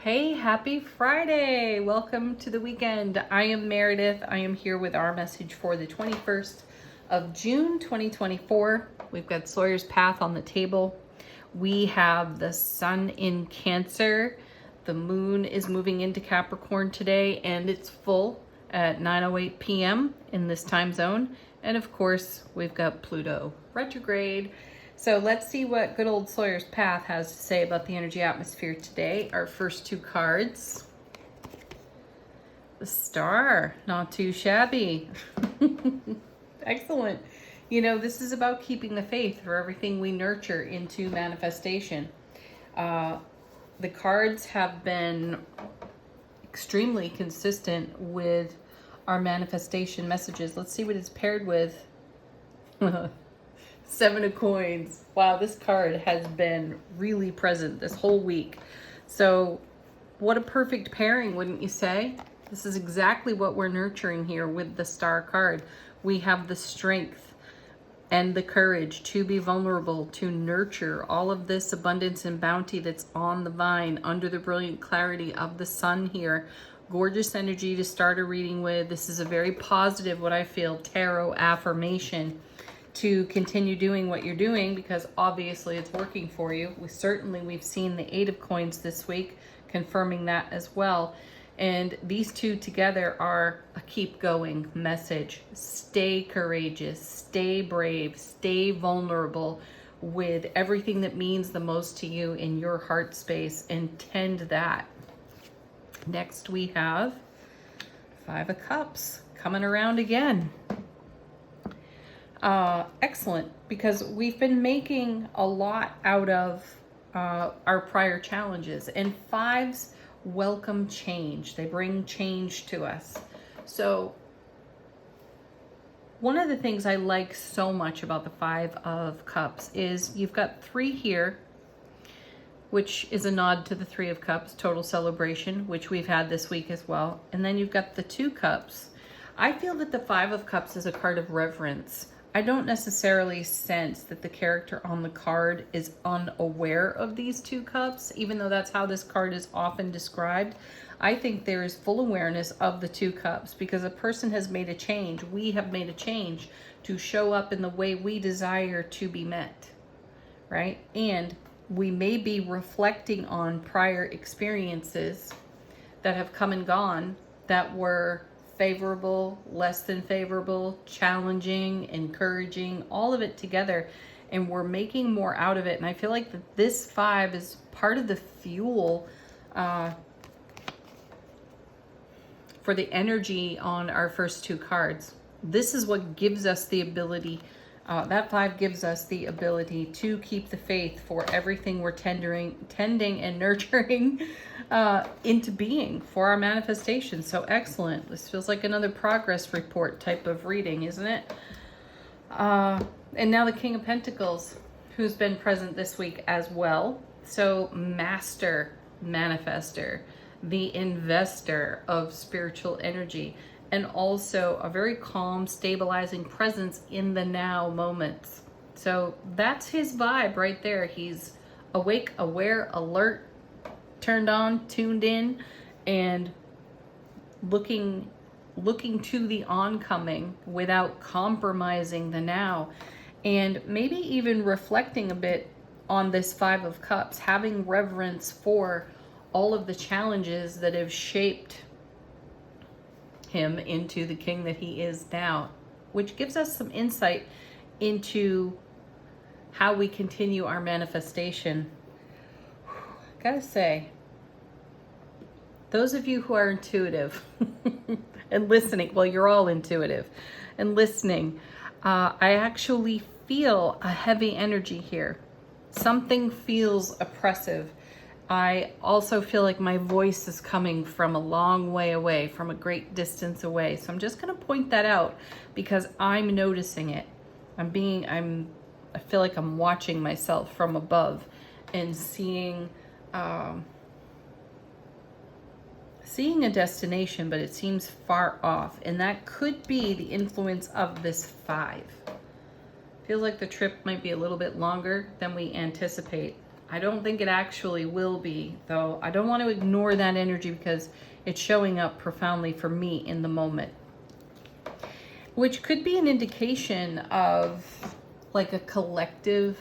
Hey, happy Friday! Welcome to the weekend. I am Meredith. I am here with our message for the 21st of June 2024. We've got Sawyer's Path on the table. We have the sun in Cancer. The moon is moving into Capricorn today, and it's full at 9:08 p.m. in this time zone. And of course, we've got Pluto retrograde. So let's see what good old Sawyer's Path has to say about the energy atmosphere today. Our first two cards. The Star, not too shabby. Excellent. You know, this is about keeping the faith for everything we nurture into manifestation. The cards have been extremely consistent with our manifestation messages. Let's see what it's paired with. Seven of Coins. Wow, this card has been really present this whole week. So what a perfect pairing, wouldn't you say? This is exactly what we're nurturing here with the Star card. We have the strength and the courage to be vulnerable, to nurture all of this abundance and bounty that's on the vine under the brilliant clarity of the sun here. Gorgeous energy to start a reading with. This is a very positive, what I feel, tarot affirmation to continue doing what you're doing, because obviously it's working for you. We've seen the Eight of Coins this week, confirming that as well. And these two together are a keep going message. Stay courageous, stay brave, stay vulnerable with everything that means the most to you in your heart space, and tend that. Next we have Five of Cups coming around again. Excellent, because we've been making a lot out of our prior challenges, and fives welcome change. They bring change to us. So one of the things I like so much about the Five of Cups is you've got three here, which is a nod to the Three of Cups, total celebration, which we've had this week as well. And then you've got the Two Cups. I feel that the Five of Cups is a card of reverence. I don't necessarily sense that the character on the card is unaware of these two cups, even though that's how this card is often described. I think there is full awareness of the two cups, because a person has made a change. We have made a change to show up in the way we desire to be met, right? And we may be reflecting on prior experiences that have come and gone that were favorable, less than favorable, challenging, encouraging, all of it together, and we're making more out of it. And I feel like that this five is part of the fuel for the energy on our first two cards. This is what gives us the ability, that five gives us the ability to keep the faith for everything we're tending and nurturing into being for our manifestation. So excellent. This feels like another progress report type of reading, isn't it? And now the King of Pentacles, who's been present this week as well. So master manifester, the investor of spiritual energy, and also a very calm, stabilizing presence in the now moments. So that's his vibe right there. He's awake, aware, alert, turned on, tuned in, and looking to the oncoming without compromising the now. And maybe even reflecting a bit on this Five of Cups, having reverence for all of the challenges that have shaped him into the king that he is now, which gives us some insight into how we continue our manifestation. Gotta say, those of you who are intuitive and listening, well, you're all intuitive and listening, I actually feel a heavy energy here. Something feels oppressive. I also feel like my voice is coming from a long way away, from a great distance away. So I'm just going to point that out because I'm noticing it. I feel like I'm watching myself from above and seeing a destination, but it seems far off. And that could be the influence of this five. Feels like the trip might be a little bit longer than we anticipate. I don't think it actually will be, though. I don't want to ignore that energy because it's showing up profoundly for me in the moment. Which could be an indication of like a collective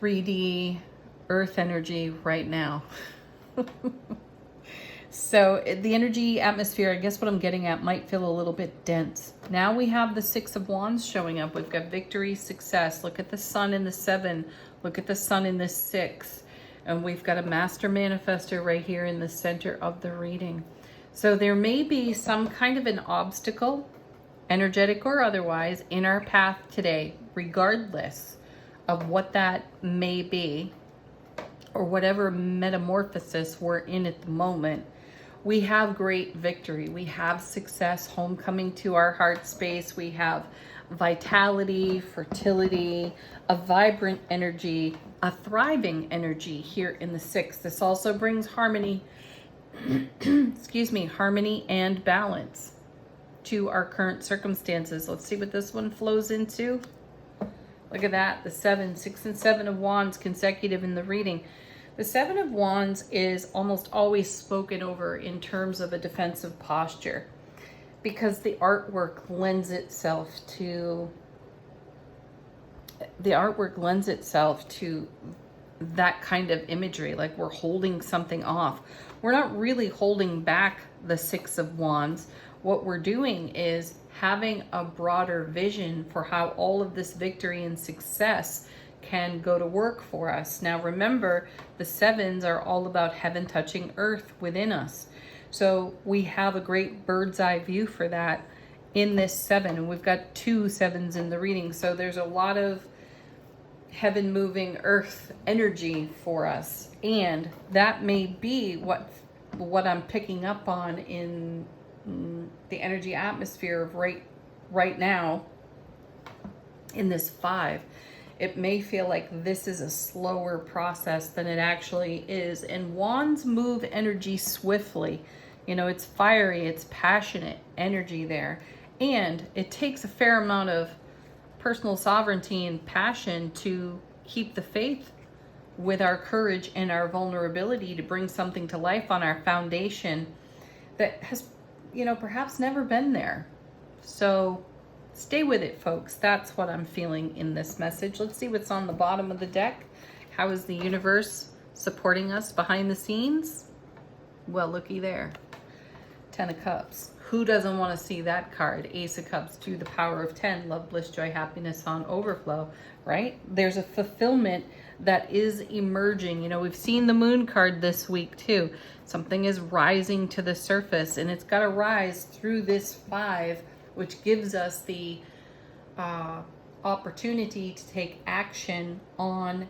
3D earth energy right now. So the energy atmosphere, I guess what I'm getting at, might feel a little bit dense. Now we have the 6 of Wands showing up. We've got victory, success. Look at the sun in the 7. Look at the sun in the 6. And we've got a master manifestor right here in the center of the reading. So there may be some kind of an obstacle, energetic or otherwise, in our path today, regardless of what that may be, or whatever metamorphosis we're in at the moment. We have great victory. We have success, homecoming to our heart space. We have vitality, fertility, a vibrant energy, a thriving energy here in the 6. This also brings harmony, excuse me, harmony and balance to our current circumstances. Let's see what this one flows into. Look at that, the 7, 6 and 7 of Wands consecutive in the reading. The 7 of Wands is almost always spoken over in terms of a defensive posture because the artwork lends itself to that kind of imagery, like we're holding something off. We're not really holding back the 6 of Wands. What we're doing is having a broader vision for how all of this victory and success can go to work for us. Now remember, the 7s are all about heaven touching earth within us. So we have a great bird's eye view for that in this 7. And we've got 2 7s in the reading. So there's a lot of heaven moving earth energy for us. And that may be what I'm picking up on in the energy atmosphere of right now in this 5. It may feel like this is a slower process than it actually is. And Wands move energy swiftly. You know, it's fiery, it's passionate energy there. And it takes a fair amount of personal sovereignty and passion to keep the faith with our courage and our vulnerability to bring something to life on our foundation that has, you know, perhaps never been there. So stay with it, folks. That's what I'm feeling in this message. Let's see what's on the bottom of the deck. How is the universe supporting us behind the scenes? Well, looky there. 10 of Cups. Who doesn't want to see that card? Ace of Cups to the power of 10. Love, bliss, joy, happiness on overflow, right? There's a fulfillment that is emerging. You know, we've seen the Moon card this week too. Something is rising to the surface, and it's got to rise through this 5, which gives us the opportunity to take action on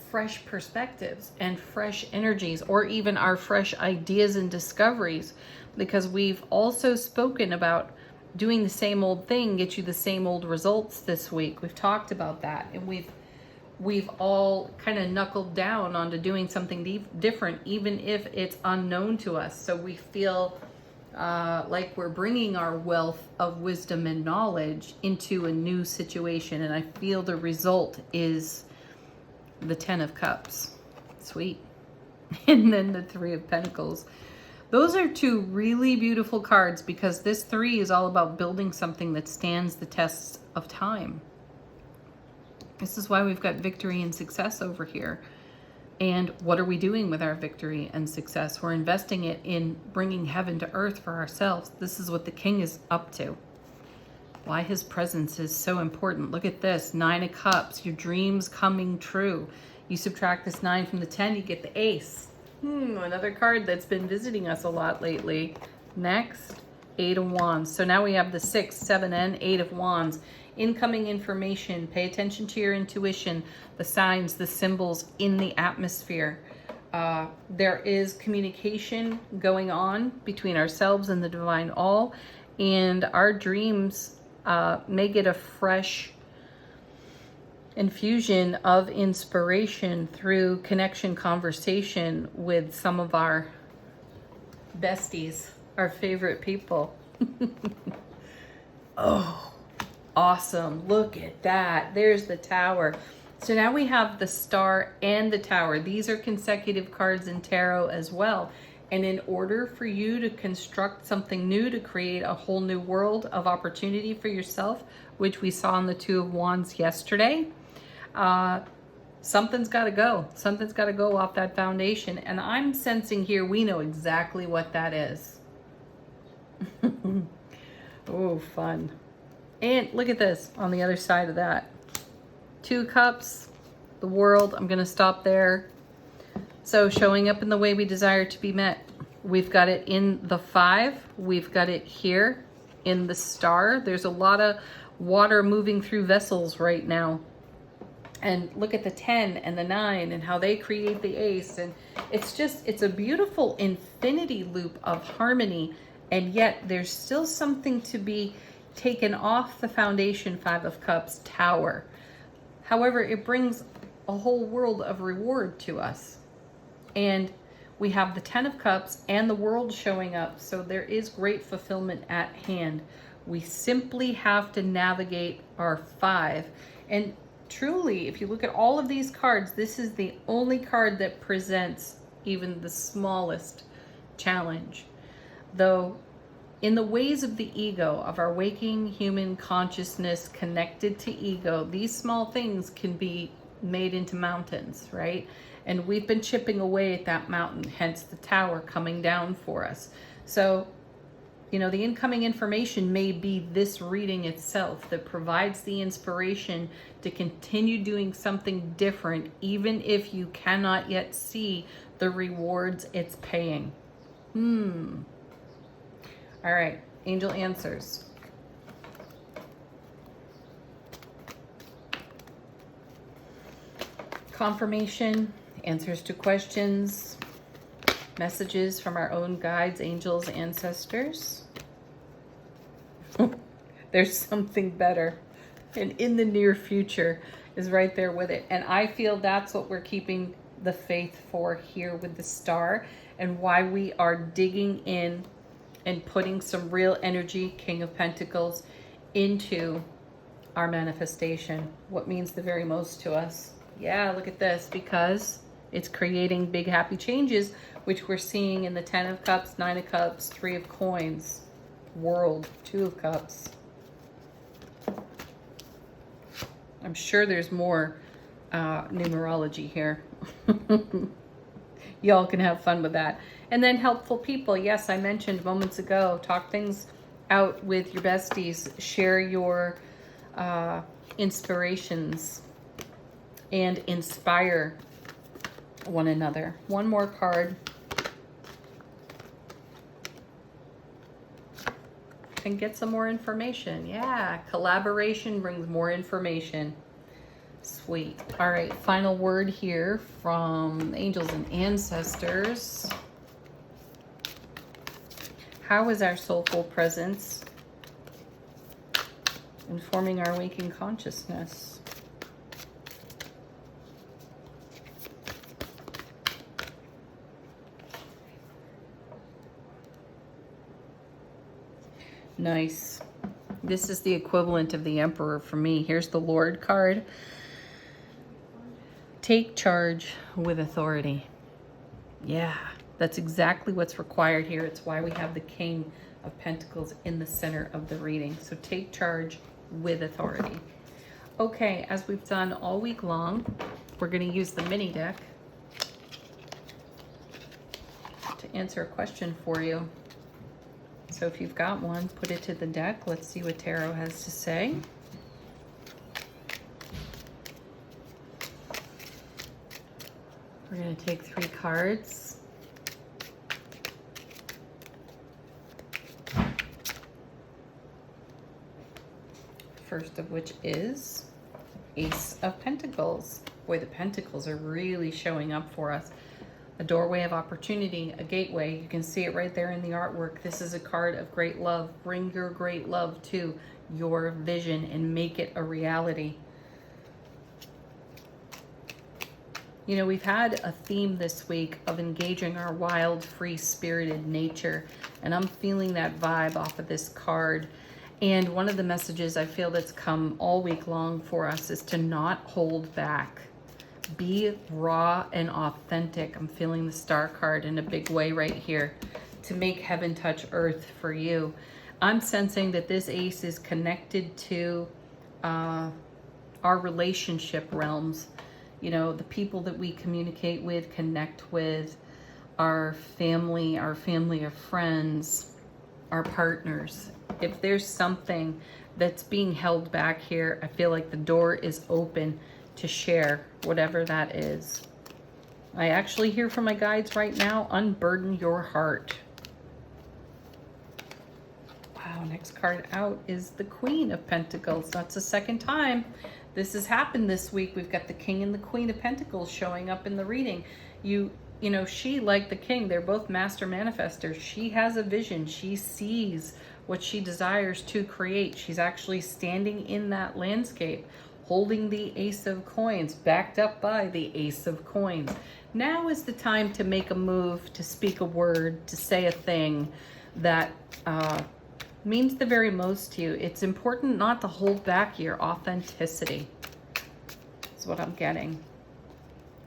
fresh perspectives and fresh energies, or even our fresh ideas and discoveries, because we've also spoken about doing the same old thing get you the same old results this week. We've talked about that, and we've all kind of knuckled down onto doing something different, even if it's unknown to us. So we feel like we're bringing our wealth of wisdom and knowledge into a new situation. And I feel the result is the 10 of Cups. Sweet. And then the 3 of Pentacles. Those are 2 really beautiful cards because this 3 is all about building something that stands the test of time. This is why we've got victory and success over here. And what are we doing with our victory and success? We're investing it in bringing heaven to earth for ourselves. This is what the King is up to. Why his presence is so important. Look at this, 9 of Cups, your dreams coming true. You subtract this 9 from the 10, you get the Ace. Another card that's been visiting us a lot lately. Next, 8 of Wands. So now we have the 6, 7, and 8 of Wands. Incoming information. Pay attention to your intuition, the signs, the symbols in the atmosphere. There is communication going on between ourselves and the divine all, and our dreams may get a fresh infusion of inspiration through connection, conversation with some of our besties, our favorite people. Oh, awesome. Look at that. There's the Tower. So now we have the Star and the Tower. These are consecutive cards in tarot as well. And in order for you to construct something new, to create a whole new world of opportunity for yourself, which we saw in the Two of Wands yesterday, something's got to go. Something's got to go off that foundation. And I'm sensing here we know exactly what that is. Oh, fun. And look at this on the other side of that. 2 cups, the world. I'm going to stop there. So showing up in the way we desire to be met. We've got it in the 5. We've got it here in the Star. There's a lot of water moving through vessels right now. And look at the 10 and the 9 and how they create the Ace. And it's a beautiful infinity loop of harmony. And yet there's still something to be taken off the foundation 5 of Cups, Tower. However, it brings a whole world of reward to us. And we have the 10 of Cups and the World showing up. So there is great fulfillment at hand. We simply have to navigate our 5. And truly, if you look at all of these cards, this is the only card that presents even the smallest challenge. Though in the ways of the ego, of our waking human consciousness connected to ego, these small things can be made into mountains, right? And we've been chipping away at that mountain, hence the Tower coming down for us. So, you know, the incoming information may be this reading itself that provides the inspiration to continue doing something different, even if you cannot yet see the rewards it's paying. All right, angel answers. Confirmation, answers to questions, messages from our own guides, angels, ancestors. There's something better, and in the near future is right there with it. And I feel that's what we're keeping the faith for here with the Star, and why we are digging in and putting some real energy, King of Pentacles, into our manifestation. What means the very most to us. Yeah, look at this, because it's creating big happy changes, which we're seeing in the 10 of Cups, 9 of Cups, 3 of Coins, World, 2 of Cups. I'm sure there's more numerology here. Y'all can have fun with that. And then helpful people. Yes, I mentioned moments ago, talk things out with your besties. Share your inspirations and inspire one another. One more card. And get some more information. Yeah, collaboration brings more information. Sweet. All right, final word here from angels and ancestors. How is our soulful presence informing our waking consciousness? Nice. This is the equivalent of the Emperor for me. Here's the Lord card. Take charge with authority. Yeah, that's exactly what's required here. It's why we have the King of Pentacles in the center of the reading. So take charge with authority. Okay, as we've done all week long, we're going to use the mini deck to answer a question for you. So if you've got one, put it to the deck. Let's see what Tarot has to say. We're going to take 3 cards. First of which is Ace of Pentacles. Boy, the Pentacles are really showing up for us. A doorway of opportunity, a gateway. You can see it right there in the artwork. This is a card of great love. Bring your great love to your vision and make it a reality. You know, we've had a theme this week of engaging our wild, free-spirited nature, and I'm feeling that vibe off of this card. And one of the messages I feel that's come all week long for us is to not hold back. Be raw and authentic. I'm feeling the Star card in a big way right here, to make heaven touch earth for you. I'm sensing that this ace is connected to our relationship realms. You know, the people that we communicate with, connect with, our family of friends, our partners. If there's something that's being held back here, I feel like the door is open to share whatever that is. I actually hear from my guides right now, unburden your heart. Wow, next card out is the Queen of Pentacles. That's the second time this has happened this week. We've got the King and the Queen of Pentacles showing up in the reading. You know, she, like the King, they're both master manifestors. She has a vision. She sees what she desires to create. She's actually standing in that landscape, holding the Ace of Coins, backed up by the Ace of Coins. Now is the time to make a move, to speak a word, to say a thing that means the very most to you. It's important not to hold back your authenticity. That's what I'm getting.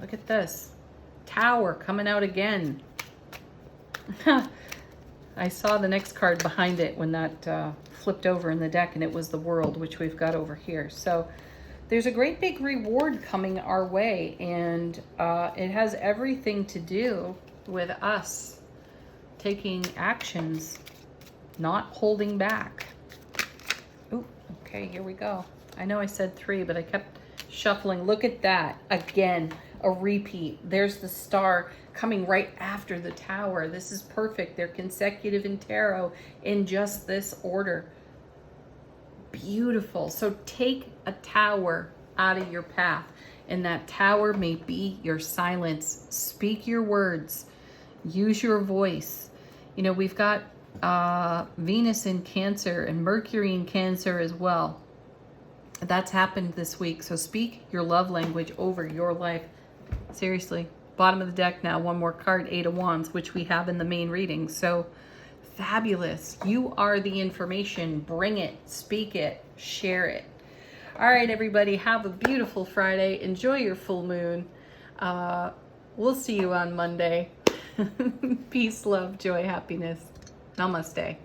Look at this. Tower coming out again. I saw the next card behind it when that flipped over in the deck, and it was the World, which we've got over here. So there's a great big reward coming our way, and it has everything to do with us taking actions, not holding back. Oh, okay, here we go. I know I said 3, but I kept shuffling. Look at that. Again, a repeat. There's the Star coming right after the Tower. This is perfect. They're consecutive in tarot in just this order. Beautiful. So take a tower out of your path, and that tower may be your silence. Speak your words. Use your voice. You know, we've got Venus in Cancer and Mercury in Cancer as well. That's happened this week. So speak your love language over your life. Seriously. Bottom of the deck now, one more card, 8 of Wands, which we have in the main reading. So fabulous. You are the information. Bring it, speak it, share it. All right, everybody, have a beautiful Friday. Enjoy your full moon. We'll see you on Monday. Peace, love, joy, happiness. Namaste.